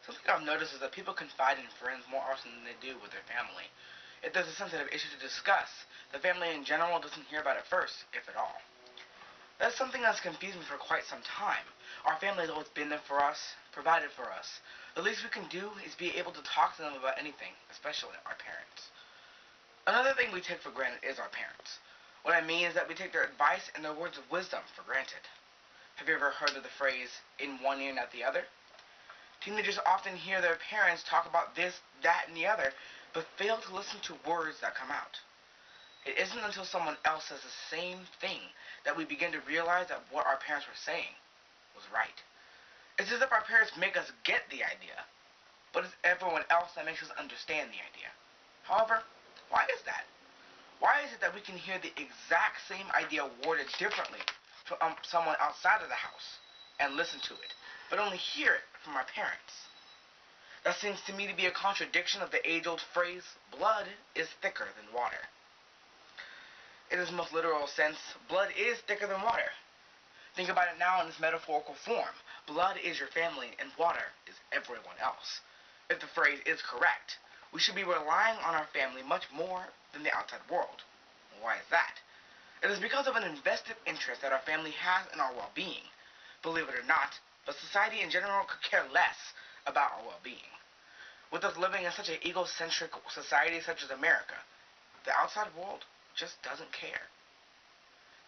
Something I've noticed is that people confide in friends more often than they do with their family. If there's a sensitive issue to discuss, the family in general doesn't hear about it first, if at all. That's something that's confused me for quite some time. Our family has always been there for us, provided for us. The least we can do is be able to talk to them about anything, especially our parents. Another thing we take for granted is our parents. What I mean is that we take their advice and their words of wisdom for granted. Have you ever heard of the phrase, in one ear, not the other? Teenagers often hear their parents talk about this, that, and the other, but fail to listen to words that come out. It isn't until someone else says the same thing that we begin to realize that what our parents were saying was right. It's as if our parents make us get the idea, but it's everyone else that makes us understand the idea. However, why is that? Why is it that we can hear the exact same idea worded differently from someone outside of the house and listen to it, but only hear it from our parents? That seems to me to be a contradiction of the age-old phrase, blood is thicker than water. In its most literal sense, blood is thicker than water. Think about it now in its metaphorical form. Blood is your family and water is everyone else. If the phrase is correct, we should be relying on our family much more than the outside world. Why is that? It is because of an invested interest that our family has in our well-being. Believe it or not, but society in general could care less about our well-being. With us living in such an egocentric society such as America, the outside world just doesn't care.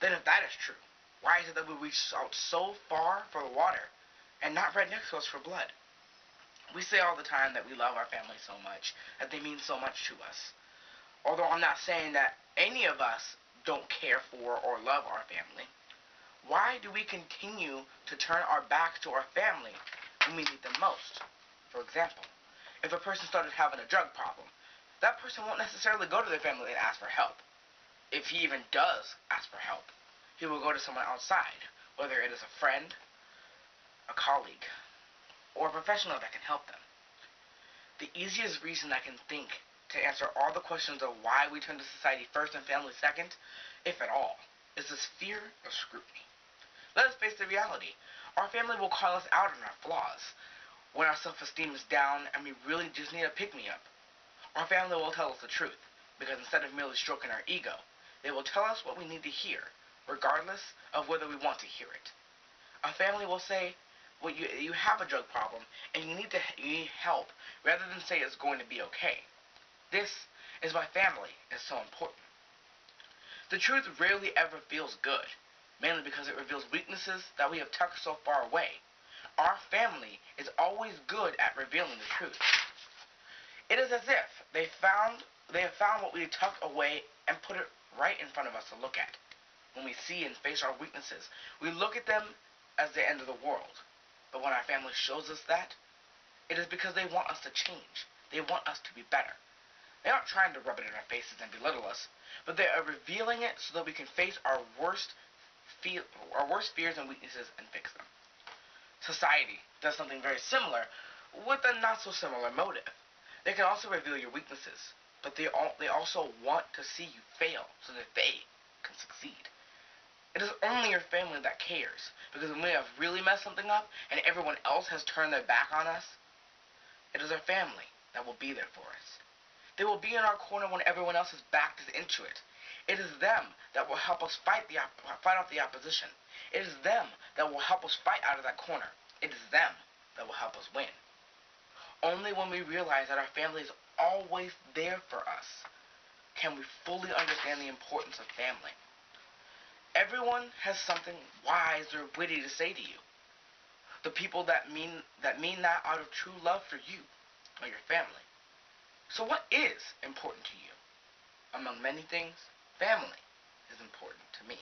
Then if that is true, why is it that we reach out so far for the water and not right next to us for blood? We say all the time that we love our family so much, that they mean so much to us. Although I'm not saying that any of us don't care for or love our family, why do we continue to turn our back to our family when we need them most? For example, if a person started having a drug problem, that person won't necessarily go to their family and ask for help. If he even does ask for help, he will go to someone outside, whether it is a friend, a colleague, or a professional that can help them. The easiest reason I can think to answer all the questions of why we turn to society first and family second, if at all, is this fear of scrutiny. Let us face the reality. Our family will call us out on our flaws, when our self-esteem is down and we really just need a pick-me-up. Our family will tell us the truth, because instead of merely stroking our ego, they will tell us what we need to hear, regardless of whether we want to hear it. Our family will say, well, you have a drug problem and you need help, rather than say it's going to be okay. This is why family is so important. The truth rarely ever feels good, mainly because it reveals weaknesses that we have tucked so far away. Our family is always good at revealing the truth. It is as if they have found what we tucked away and put it right in front of us to look at. When we see and face our weaknesses, we look at them as the end of the world. But when our family shows us that, it is because they want us to change. They want us to be better. They aren't trying to rub it in our faces and belittle us, but they are revealing it so that we can face our worst fears and weaknesses and fix them. Society does something very similar with a not so similar motive. They can also reveal your weaknesses, but they also want to see you fail so that they can succeed. It is only your family that cares, because when we have really messed something up and everyone else has turned their back on us, it is our family that will be there for us. They will be in our corner when everyone else's back is into it. It is them that will help us fight off the opposition. It is them that will help us fight out of that corner. It is them that will help us win. Only when we realize that our family is always there for us can we fully understand the importance of family. Everyone has something wise or witty to say to you. The people that mean that out of true love for you are your family. So what is important to you? Among many things, family is important to me.